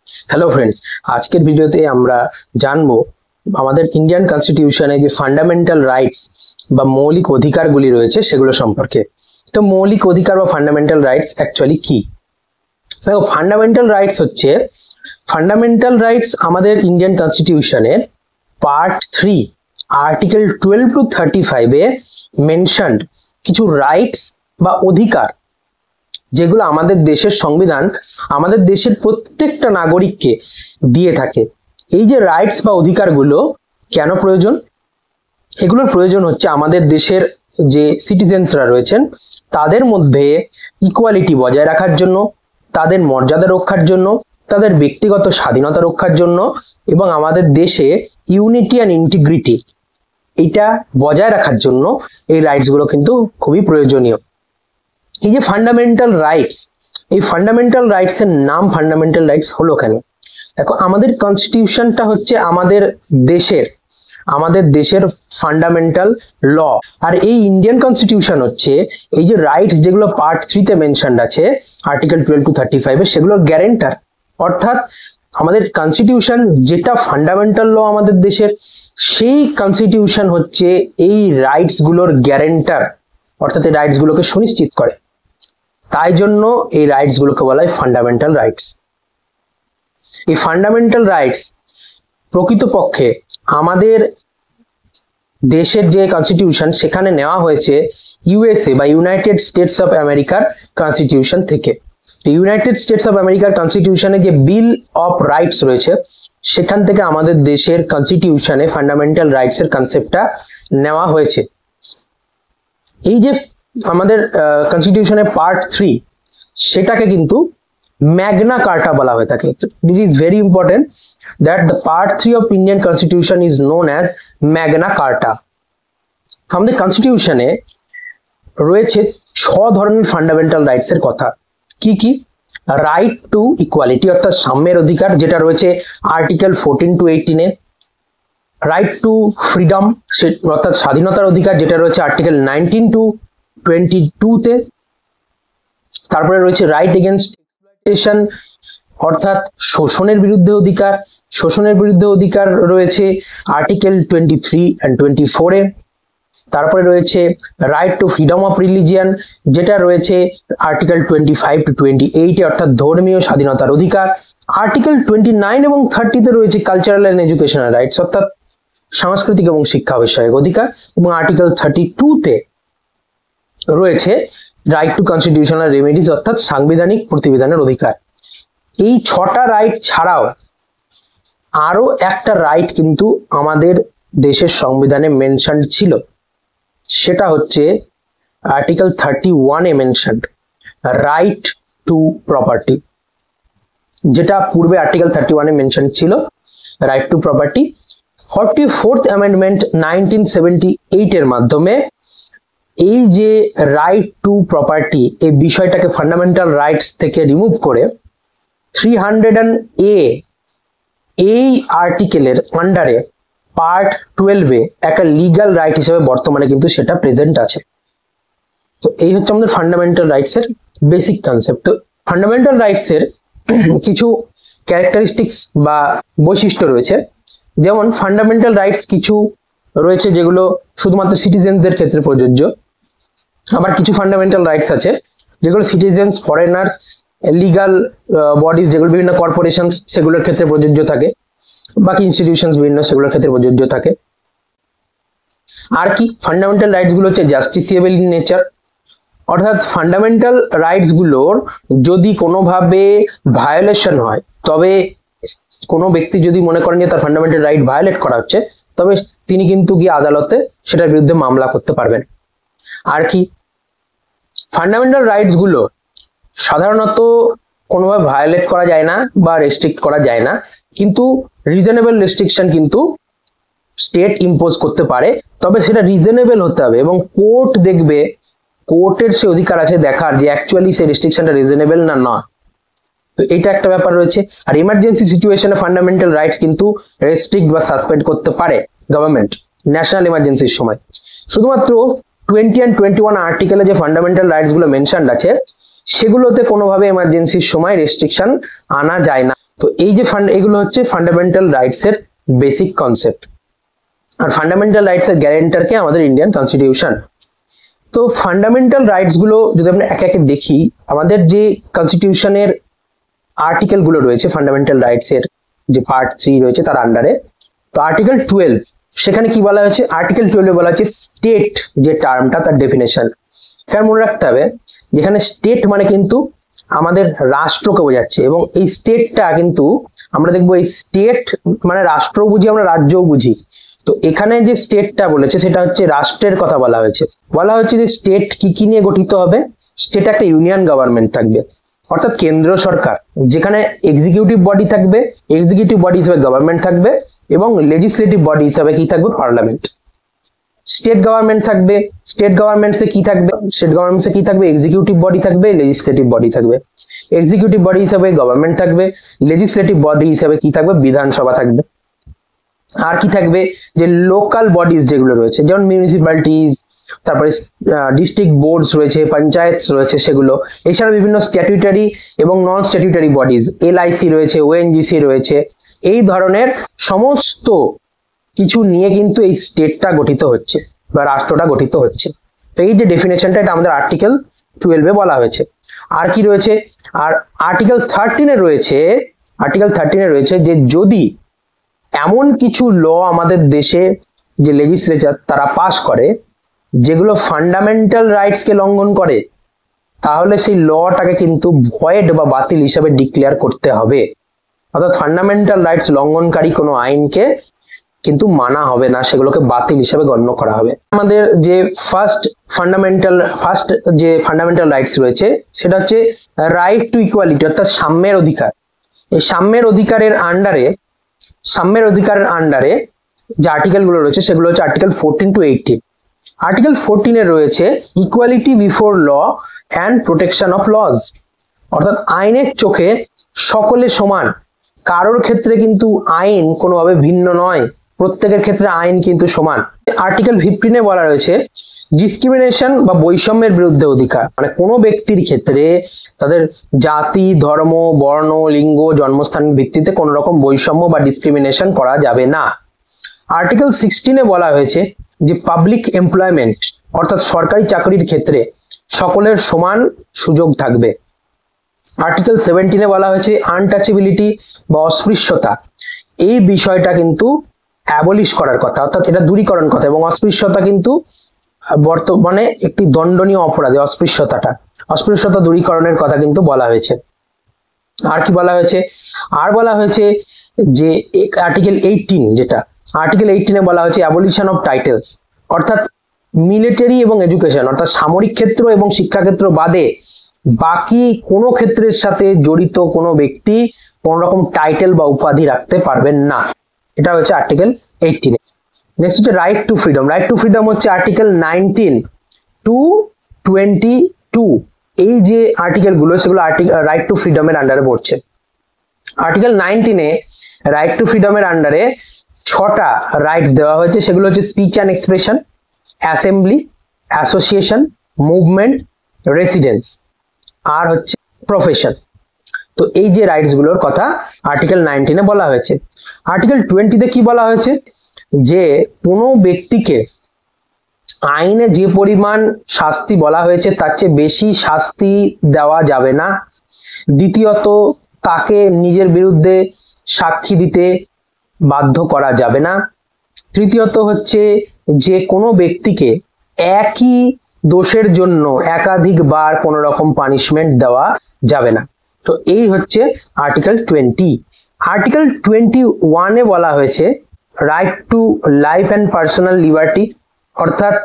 Hello friends, আজকের ভিডিওতে আমরা জানবো আমাদের ইন্ডিয়ান কনস্টিটিউশনে যে ফান্ডামেন্টাল রাইটস বা মৌলিক অধিকারগুলি রয়েছে সেগুলো সম্পর্কে। তো মৌলিক অধিকার বা ফান্ডামেন্টাল রাইটস অ্যাকচুয়ালি কি? দেখো, ফান্ডামেন্টাল রাইটস আমাদের ইন্ডিয়ান কনস্টিটিউশনের পার্ট 3 আর্টিকেল 12 to 35 এ মেনশনড কিছু রাইটস বা অধিকার, যেগুলো আমাদের দেশের সংবিধান আমাদের দেশের প্রত্যেকটা নাগরিককে দিয়ে থাকে। এই যে রাইটস বা অধিকারগুলো কেন প্রয়োজন? এগুলোর প্রয়োজন হচ্ছে আমাদের দেশের যে সিটিজেন্সরা রয়েছেন তাদের মধ্যে ইকুয়ালিটি বজায় রাখার জন্য, তাদের মর্যাদা রক্ষার জন্য, তাদের ব্যক্তিগত স্বাধীনতা রক্ষার জন্য এবং আমাদের দেশে ইউনিটি অ্যান্ড ইন্টিগ্রিটি এটা বজায় রাখার জন্য এই রাইটসগুলো কিন্তু খুবই প্রয়োজনীয়। এই যে ফান্ডামেন্টাল রাইটস, এই ফান্ডামেন্টাল রাইটস এর নাম ফান্ডামেন্টাল রাইটস হলো কেন? দেখো, আমাদের কনস্টিটিউশনটা হচ্ছে আমাদের দেশের ফান্ডামেন্টাল ল, আর এই ইন্ডিয়ান কনস্টিটিউশন হচ্ছে এই যে রাইটস যেগুলো পার্ট 3 তে মেনশনড আছে আর্টিকেল 12 to 35 এ, সেগুলোর গ্যারেন্টার। অর্থাৎ আমাদের কনস্টিটিউশন যেটা ফান্ডামেন্টাল ল আমাদের দেশের, সেই কনস্টিটিউশন হচ্ছে এই রাইটস গুলোর গ্যারেন্টার, অর্থাৎ এই রাইটস গুলোকে সুনিশ্চিত করে। তাই জন্য এই রাইটস গুলোকে বলা হয় ফান্ডামেন্টাল রাইটস। এই ফান্ডামেন্টাল রাইটস প্রকৃতপক্ষে আমাদের দেশের যে কনস্টিটিউশন সেখানে নেওয়া হয়েছে ইউএসএ বা ইউনাইটেড স্টেটস অফ আমেরিকার কনস্টিটিউশন থেকে। ইউনাইটেড স্টেটস অফ আমেরিকার কনস্টিটিউশনে যে বিল অফ রাইটস রয়েছে সেখান থেকে আমাদের দেশের কনস্টিটিউশনে ফান্ডামেন্টাল রাইটস এর কনসেপ্টটা নেওয়া হয়েছে। এই যে আমাদের কনস্টিটিউশনের পার্ট 3 সেটাকে কিন্তু ম্যাগনা কার্টা বলা হয়ে থাকে। It is very important that the part 3 of Indian constitution is known as Magna Carta. আমাদের কনস্টিটিউশনে রয়েছে 6 ধরনের ফান্ডামেন্টাল রাইটস এর কথা। কি কি? রাইট টু ইকুয়ালিটি অর্থাৎ সাম্যের অধিকার, যেটা রয়েছে article 14 to 18 A. Right two freedom অর্থাৎ স্বাধীনতার অধিকার, যেটা রয়েছে আর্টিকেল 19 to 22 তে। তারপরে রয়েছে রাইট এগেইনস্ট এক্সপ্লয়টেশন অর্থাৎ শোষণের বিরুদ্ধে অধিকার রয়েছে আর্টিকেল 23 and 24 এ। তারপরে রয়েছে right two freedom of religion, যেটা রয়েছে আর্টিকেল 25 to 28 এ অর্থাৎ ধর্মীয় স্বাধীনতার অধিকার। আর্টিকেল 29 এবং 30 তে রয়েছে কালচারাল এন্ড এডুকেশনাল রাইটস অর্থাৎ সাংস্কৃতিক এবং শিক্ষা বিষয়ক অধিকার। এবং আর্টিকেল 32 তে রয়েছে রাইট টু কনস্টিটিউশনাল রেমেডিজ অর্থাৎ সাংবিধানিক প্রতিবিধানের অধিকার। এই 6টা রাইট ছাড়াও আরো একটা রাইট কিন্তু আমাদের দেশের সংবিধানে মেনশনড ছিল, সেটা হচ্ছে আর্টিকেল 31 এ মেনশনড রাইট টু প্রপার্টি, যেটা পূর্বে আর্টিকেল 31 এ মেনশন ছিল right two property. 44th amendment 1978 এর মাধ্যমে এই যে রাইট টু প্রপার্টি এই বিষয়টাকে ফান্ডামেন্টাল রাইটস থেকে রিমুভ করে 300A এই আর্টিকেলের আন্ডারে পার্ট 12 এ একটা লিগ্যাল রাইট হিসেবে বর্তমানে কিন্তু সেটা প্রেজেন্ট আছে। তো এই হচ্ছে আমাদের ফান্ডামেন্টাল রাইটস এর বেসিক কনসেপ্ট। তো ফান্ডামেন্টাল রাইটস এর কিছু ক্যারেক্টারিস্টিক্স বা বৈশিষ্ট্য রয়েছে। যেমন ফান্ডামেন্টাল রাইটস কিছু রয়েছে যেগুলো শুধুমাত্র সিটিজেনদের ক্ষেত্রে প্রযোজ্য, আবার কিছু ফান্ডামেন্টাল রাইটস আছে যেগুলো সিটিজেন্স, ফরেনার্স, লিগাল বডিজ যেগুলো বিভিন্ন কর্পোরেশন সেগুলোর ক্ষেত্রে প্রযোজ্য থাকে, বাকি ইনস্টিটিউশনস বিভিন্ন সেগুলোর ক্ষেত্রে প্রযোজ্য থাকে। আর কি ফান্ডামেন্টাল রাইটস গুলো হচ্ছে জাস্টিসিয়েবল ইন নেচার, অর্থাৎ ফান্ডামেন্টাল রাইটস গুলোর যদি কোনোভাবে ভায়োলেশন হয়, তবে কোনো ব্যক্তি যদি মনে করেন যে তার ফান্ডামেন্টাল রাইট ভায়োলেট করা হচ্ছে, তবে তিনি কিন্তু গিয়ে আদালতে সেটার বিরুদ্ধে মামলা করতে পারবেন। আর কি ফান্ডামেন্টাল রাইটস গুলো সাধারণত কোনোভাবে ভায়োলেট করা যায় না বা রেস্ট্রিক্ট করা যায় না, কিন্তু রিজনেবল রেস্ট্রিকশন কিন্তু স্টেট ইম্পোজ করতে পারে, তবে সেটা রিজনেবল হতে হবে এবং কোর্ট দেখবে, কোর্টের সে অধিকার আছে দেখার যে অ্যাকচুয়ালি সেই রেস্ট্রিকশনটা রিজনেবল না নয়। তো এটা একটা ব্যাপার রয়েছে। আর ইমার্জেন্সি সিচুয়েশনে ফান্ডামেন্টাল রাইটস কিন্তু রেস্ট্রিক্ট বা সাসপেন্ড করতে পারে গভর্নমেন্ট ন্যাশনাল ইমার্জেন্সির সময়। শুধুমাত্র 20 and 21 আর্টিকেলে যে ফান্ডামেন্টাল রাইটস গুলো মেনশনড আছে সেগুলোতে কোনোভাবে এমার্জেন্সির সময় রেস্ট্রিকশন আনা যায় না। তো এই যে এগুলো হচ্ছে ফান্ডামেন্টাল রাইটস এর বেসিক কনসেপ্ট। আর ফান্ডামেন্টাল রাইটস এর গ্যারেন্টার কে আমাদের ইন্ডিয়ান কনস্টিটিউশন। তো ফান্ডামেন্টাল রাইটস গুলো যদি আমরা একে একে দেখি, আমাদের যে কনস্টিটিউশনের আর্টিকেল গুলো রয়েছে ফান্ডামেন্টাল রাইটস এর যে পার্ট 3 রয়েছে তার আন্ডারে, তো আর্টিকেল 12 সেখানে কি বলা হয়েছে, আর্টিকেল 12 এ বলা হচ্ছে স্টেট যে টার্মটা তার ডেফিনেশন। এখানে মনে রাখতে হবে যেখানে স্টেট মানে কিন্তু আমাদের রাষ্ট্রকে বোঝাচ্ছে, এবং এই স্টেটটা কিন্তু আমরা দেখবো এই স্টেট মানে রাষ্ট্র বুঝি, আমরা রাজ্যও বুঝি। তো এখানে যে স্টেটটা বলেছে সেটা হচ্ছে রাষ্ট্রের কথা বলা হয়েছে। বলা হচ্ছে যে স্টেট কি কি নিয়ে গঠিত হবে, স্টেট একটা ইউনিয়ন গভর্নমেন্ট থাকবে, অর্থাৎ কেন্দ্র সরকার, যেখানে এক্সিকিউটিভ বডি থাকবে, এক্সিকিউটিভ বডি হিসেবে গভর্নমেন্ট থাকবে, এবং লেজিসলেটিভ বডি হিসেবে কি থাকবে, পার্লামেন্ট। স্টেট গভর্নমেন্ট থাকবে, স্টেট গভর্নমেন্টসে কি থাকবে, স্টেট গভর্নমেন্টসে কি থাকবে, এক্সিকিউটিভ বডি থাকবে, লেজিসলেটিভ বডি থাকবে। এক্সিকিউটিভ বডি হিসেবে গভর্নমেন্ট থাকবে, লেজিসলেটিভ বডি হিসেবে কি থাকবে, বিধানসভা থাকবে। আর কি থাকবে, যে লোকাল বডিজ যেগুলো রয়েছে, যেমন মিউনিসিপ্যালিটিজ, তারপরে ডিস্ট্রিক্ট বোর্ডস রয়েছে, পঞ্চায়েত রয়েছে সেগুলো, এছাড়া বিভিন্ন স্ট্যাটিউটারি এবং নন স্ট্যাটিউটারি বডিজ, এলআইসি রয়েছে, ওএনজিসি রয়েছে, এই ধরনের সমস্ত কিছু নিয়ে কিন্তু এই স্টেটটা গঠিত হচ্ছে বা রাষ্ট্রটা গঠিত হচ্ছে। তো এই যে ডেফিনেশনটা এটা আমাদের আর্টিকেল 12 এ বলা হয়েছে। আর কি রয়েছে, আর আর্টিকেল 13 এ রয়েছে, আর্টিকেল 13 এ রয়েছে যে যদি এমন কিছু ল আমাদের দেশে যে লেজিসলেচার তারা পাস করে যেগুলো ফান্ডামেন্টাল রাইটস কে লঙ্ঘন করে, তাহলে সেই লটাকে কিন্তু ভয়েড বা বাতিল হিসাবে ডিক্লেয়ার করতে হবে। অর্থাৎ ফান্ডামেন্টাল রাইটস লঙ্ঘনকারী কোনো আইনকে কিন্তু মানা হবে না, সেগুলোকে বাতিল হিসাবে গণ্য করা হবে। আমাদের যে ফার্স্ট যে ফান্ডামেন্টাল রাইটস রয়েছে সেটা হচ্ছে রাইট টু ইকুয়ালিটি, অর্থাৎ সাম্যের অধিকার। এই সাম্যের অধিকারের আন্ডারে যে আর্টিকেল গুলো রয়েছে সেগুলো হচ্ছে আর্টিকেল 14 to 18। আর্টিকেল 14 এ রয়েছে equality before law and protection of laws, অর্থাৎ আইনের চোখে সকলে সমান, কারোর ক্ষেত্রে কিন্তু আইন কোনোভাবে ভিন্ন নয়, প্রত্যেকের ক্ষেত্রে আইন কিন্তু সমান। আর্টিকেল 15 এ বলা রয়েছে ডিসক্রিমিনেশন বা বৈষম্যের বিরুদ্ধে অধিকার, মানে কোনো ব্যক্তির ক্ষেত্রে তাদের জাতি, ধর্ম, বর্ণ, লিঙ্গ, জন্মস্থানের ভিত্তিতে কোনো রকম বৈষম্য বা ডিসক্রিমিনেশন করা যাবে না। আর্টিকেল 16 এ বলা হয়েছে যে পাবলিক এমপ্লয়মেন্ট, অর্থাৎ সরকারি চাকরির ক্ষেত্রে সকলের সমান সুযোগ থাকবে। আর্টিকেল 17 এ বলা হয়েছে আনটাচেবিলিটি বা অস্পৃশ্যতা, এই বিষয়টা কিন্তু অ্যাবলিশ করার কথা, অর্থাৎ এটা দূরীকরণ কথা, এবং অস্পৃশ্যতা কিন্তু বর্তমানে একটি দণ্ডনীয় অপরাধ। অস্পৃশ্যতা দূরীকরণের কথা কিন্তু বলা হয়েছে। আর কি বলা হয়েছে, আর বলা হয়েছে যে আর্টিকেল 18, যেটা আর্টিকেল 18 এ বলা হয়েছে অ্যাবলিশন অফ টাইটেলস, অর্থাৎ মিলিটারি এবং এডুকেশন, অর্থাৎ সামরিক ক্ষেত্র এবং শিক্ষাক্ষেত্র বাদে বাকি কোনো ক্ষেত্রের সাথে জড়িত কোনো ব্যক্তি কোন রকম টাইটেল বা উপাধি রাখতে পারবেন না। এটা হচ্ছে আর্টিকেল 18। নেক্সট হচ্ছে right two freedom. Right two freedom হচ্ছে আর্টিকেল 19 to 22। এই যে আর্টিকেল গুলো সেগুলো রাইট টু ফ্রিডমের আন্ডারে পড়ছে। আর্টিকেল 19 এ রাইট টু ফ্রিডমের আন্ডারে 6টা রাইটস দেওয়া হয়েছে, সেগুলো হচ্ছে speech and expression, assembly, association, movement, residence, আর হচ্ছে প্রফেশন। তো এই যে রাইটস গুলোর কথা আর্টিকেল 19 এ বলা হয়েছে। আর্টিকেল 20 তে কি বলা হয়েছে, যে কোনো ব্যক্তিকে আইনে যে পরিমাণ শাস্তি বলা হয়েছে তার চেয়ে বেশি শাস্তি দেওয়া যাবে না। দ্বিতীয়ত, তাকে নিজের বিরুদ্ধে সাক্ষী দিতে বাধ্য করা যাবে না। তৃতীয়ত হচ্ছে যে কোনো ব্যক্তিকে একই দোষের জন্য একাধিকবার কোনো রকম পানিশমেন্ট দেওয়া যাবে না। তো এই হচ্ছে আর্টিকেল 20। আর্টিকেল 21 এ বলা হয়েছে right to life and personal liberty, অর্থাৎ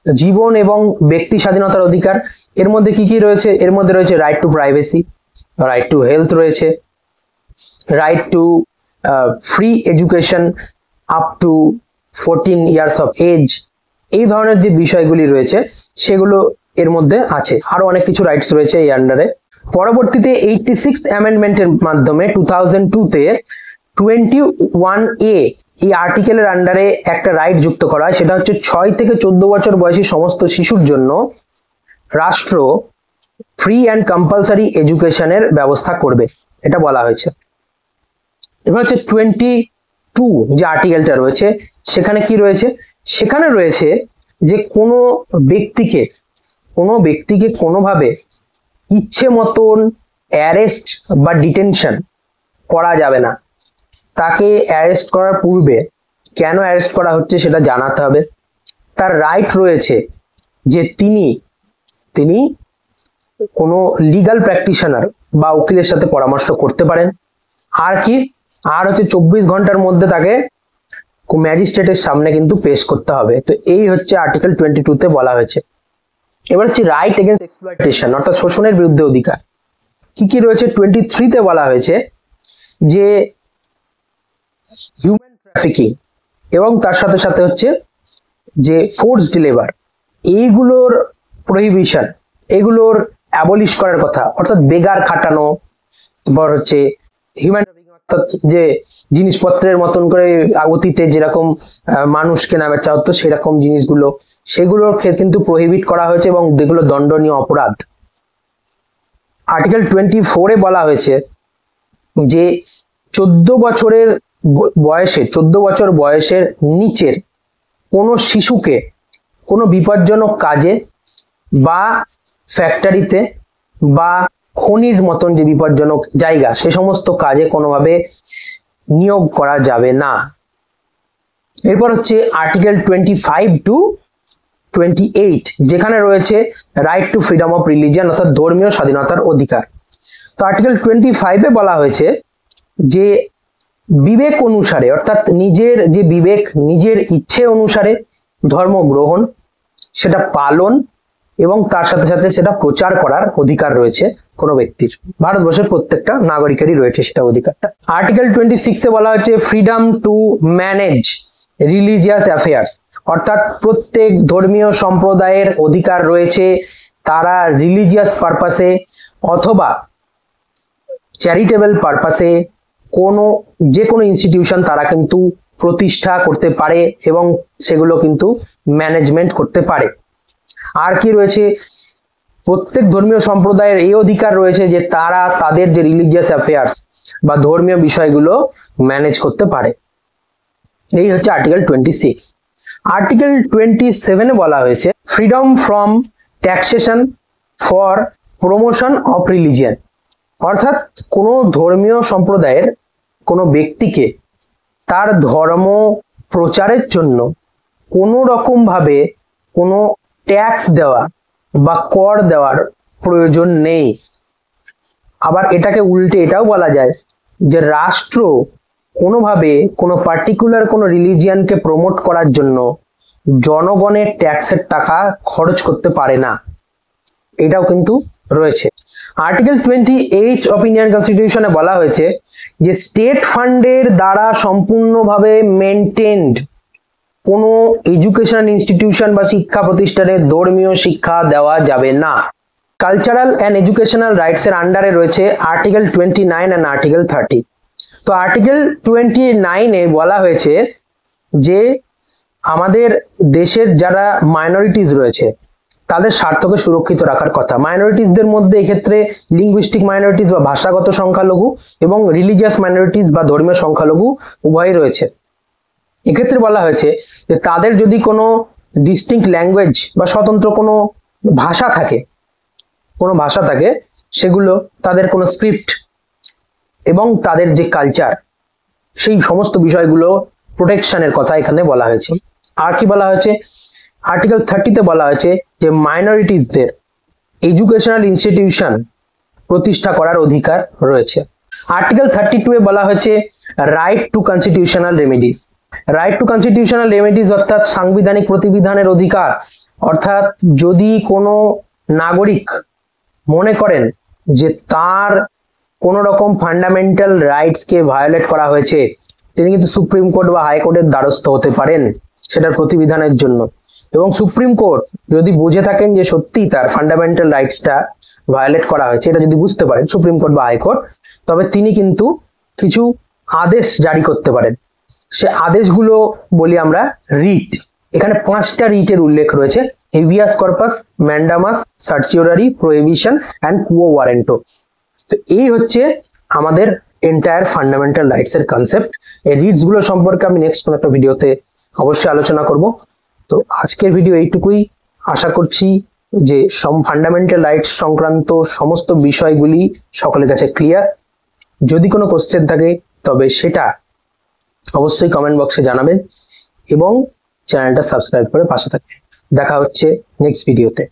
জীবন এবং ব্যক্তি স্বাধীনতার অধিকার। এর মধ্যে কি কি রয়েছে, এর মধ্যে রয়েছে right to privacy, right to health রয়েছে, right to free education up to 14 years of age. এই ধরনের যে বিষয়গুলি রয়েছে সেগুলো এর মধ্যে আছে। আরো অনেক কিছু রাইটস রয়েছে এই আন্ডারে। পরবর্তীতে 86th অ্যামেন্ডমেন্টের মাধ্যমে 2002 তে 21A এই আর্টিকেলের আন্ডারে একটা রাইট যুক্ত করা হয়, সেটা হচ্ছে 6 থেকে 14 বছর বয়সী সমস্ত শিশুর জন্য রাষ্ট্র ফ্রি অ্যান্ড কম্পালসারি এডুকেশনের ব্যবস্থা করবে, এটা বলা হয়েছে। এবার হচ্ছে 22 যে আর্টিকেলটা রয়েছে সেখানে কি রয়েছে, সেখানে রয়েছে যে কোনো ব্যক্তিকে কোনোভাবে ইচ্ছে মতন অ্যারেস্ট বা ডিটেনশন করা যাবে না। তাকে অ্যারেস্ট করার পূর্বে কেন অ্যারেস্ট করা হচ্ছে সেটা জানাতে হবে। তার রাইট রয়েছে যে তিনি কোনো লিগ্যাল প্র্যাকটিশনার বা উকিলের সাথে পরামর্শ করতে পারেন। আর কি, আর হচ্ছে 24 ঘন্টার মধ্যে তাকে ম্যাজিস্ট্রেটের সামনে কিন্তু পেশ করতে হবে। তো এই হচ্ছে আর্টিকেল 22 তে বলা হয়েছে। এবার হচ্ছে রাইট এগেইনস্ট এক্সপ্লয়টেশন অর্থাৎ শোষণের বিরুদ্ধে অধিকার। কি কি রয়েছে 23 তে বলা হয়েছে যে হিউম্যান ট্রাফিকিং এবং তার সাথে সাথে হচ্ছে যে ফোর্সড লেবার, এইগুলোর প্রহিবিশন, এগুলোর অ্যাবলিশ করার কথা, অর্থাৎ বেগার খাটানো, তারপর হচ্ছে হিউম্যান ট্রাফিকিং অর্থাৎ যে জিনিসপত্রের মতন করে অতীতে যেরকম মানুষ কেনা বেচা হতো সেরকম জিনিসগুলো, সেগুলোর কিন্তু প্রহিবিট করা হয়েছে এবং যেগুলো দণ্ডনীয় অপরাধ। আর্টিকেল 24 এ বলা হয়েছে যে 14 বছর বয়সের নিচের কোনো শিশুকে কোনো বিপজ্জনক কাজে বা ফ্যাক্টরিতে বা খনির মতন যে বিপজ্জনক জায়গা সে সমস্ত কাজে কোনোভাবে নিয়োগ করা যাবে না। এরপর হচ্ছে আর্টিকেল 25 to 28 যেখানে রয়েছে right two freedom of religion অর্থাৎ ধর্মীয় স্বাধীনতার অধিকার। তো আর্টিকেল 25 এ বলা হয়েছে যে বিবেক অনুসারে অর্থাৎ নিজের যে বিবেক, নিজের ইচ্ছে অনুসারে ধর্ম গ্রহণ, সেটা পালন এবং তার সাথে সাথে সেটা প্রচার করার অধিকার রয়েছে কোনো ব্যক্তির। ভারতবর্ষের প্রত্যেকটা নাগরিকেরই রয়েছে সেটা অধিকারটা। আর্টিকেল 26 এ বলা হচ্ছে freedom to manage religious affairs অর্থাৎ প্রত্যেক ধর্মীয় সম্প্রদায়ের অধিকার রয়েছে তারা রিলিজিয়াস পারপাসে অথবা চ্যারিটেবল পারপাসে যে কোনো ইনস্টিটিউশন তারা কিন্তু প্রতিষ্ঠা করতে পারে এবং সেগুলো কিন্তু ম্যানেজমেন্ট করতে পারে। আর কি রয়েছে, প্রত্যেক ধর্মীয় সম্প্রদায়ের এই অধিকার রয়েছে যে তারা তাদের যে রিলিজিয়াস অ্যাফেয়ার্স বা ধর্মীয় বিষয়গুলো ম্যানেজ করতে পারে। এই হচ্ছে আর্টিকেল 26। আর্টিকেল 27 এ বলা হয়েছে freedom from taxation for promotion of religion অর্থাৎ কোনো ধর্মীয় সম্প্রদায়ের কোনো ব্যক্তিকে তার ধর্ম প্রচারের জন্য কোনো রকম ভাবে কোনো ট্যাক্স দেওয়া বা কর দেওয়ার প্রয়োজন নেই। আবার এটাকে উল্টে এটাও বলা যায় যে রাষ্ট্র কোনোভাবে কোনো পার্টিকুলার কোনো রিলিজিয়ানকে প্রমোট করার জন্য জনগণের ট্যাক্সের টাকা খরচ করতে পারে না, এটাও কিন্তু রয়েছে। আর্টিকেল 28 অফ ইন্ডিয়ান কনস্টিটিউশনে বলা হয়েছে যে স্টেট ফান্ডের দ্বারা সম্পূর্ণভাবে মেনটেন্ড কোনো এডুকেশনাল ইনস্টিটিউশন বা শিক্ষা প্রতিষ্ঠানে ধর্মীয় শিক্ষা দেওয়া যাবে না। কালচারাল অ্যান্ড এডুকেশনাল রাইটস এর আন্ডারে রয়েছে আর্টিকেল 29 অ্যান্ড আর্টিকেল 30। তো আর্টিকেল 29 এ বলা হয়েছে যে আমাদের দেশের যারা মাইনরিটিস রয়েছে তাদের স্বার্থকে সুরক্ষিত রাখার কথা। মাইনরিটিসদের মধ্যে এক্ষেত্রে লিঙ্গুইস্টিক মাইনরিটিস বা ভাষাগত সংখ্যালঘু এবং রিলিজিয়াস মাইনরিটিস বা ধর্মীয় সংখ্যালঘু উভয়ই রয়েছে। এক্ষেত্রে বলা হয়েছে যে তাদের যদি কোনো ডিস্টিংক্ট ল্যাঙ্গুয়েজ বা স্বতন্ত্র কোনো ভাষা থাকে সেগুলো তাদের কোনো স্ক্রিপ্ট এবং তাদের যে কালচার সেই সমস্ত বিষয়গুলো প্রোটেকশনের কথা এখানে বলা হয়েছে। আর কি বলা হয়েছে, আর্টিকেল 30 তে বলা হয়েছে যে মাইনরিটিসদের এডুকেশনাল ইনস্টিটিউশন প্রতিষ্ঠা করার অধিকার রয়েছে। আর্টিকেল 32 এ বলা হয়েছে right two constitutional remedies. Right two constitutional remedies অর্থাৎ সাংবিধানিক প্রতিবিধানের অধিকার, অর্থাৎ যদি কোনো নাগরিক মনে করেন যে তার কোনো রকম ফান্ডামেন্টাল রাইটসকে ভায়োলেট করা হয়েছে, তিনি কিন্তু সুপ্রিম কোর্ট বা হাইকোর্টের দ্বারস্থ হতে পারেন সেটার প্রতিবিধানের জন্য। এবং সুপ্রিম কোর্ট যদি বুঝে থাকেন যে সত্যি তার ফান্ডামেন্টাল রাইটসটা ভায়োলেট করা হয়েছে, এটা যদি বুঝতে পারেন সুপ্রিম কোর্ট বা হাইকোর্ট, তবে তিনি কিন্তু কিছু আদেশ জারি করতে পারেন। সে আদেশগুলো বলি আমরা রিট। এখানে 5টা রিটের উল্লেখ রয়েছে: habeas corpus, mandamus, certiorari, prohibition and quo warranto. তো এই হচ্ছে আমাদের এন্টায়ার ফান্ডামেন্টাল রাইটস এর কনসেপ্ট। এই রিডস গুলো সম্পর্কে আমি নেক্সট কোনো একটা ভিডিওতে অবশ্যই আলোচনা করব। তো আজকের ভিডিও এইটুকুই। আশা করছি যে ফান্ডামেন্টাল রাইটস সংক্রান্ত সমস্ত বিষয়গুলি সকলের কাছে ক্লিয়ার। যদি কোনো কোশ্চেন থাকে তবে সেটা অবশ্যই কমেন্ট বক্সে জানাবেন এবং চ্যানেলটা সাবস্ক্রাইব করে পাশে থাকবেন। দেখা হচ্ছে নেক্সট ভিডিওতে।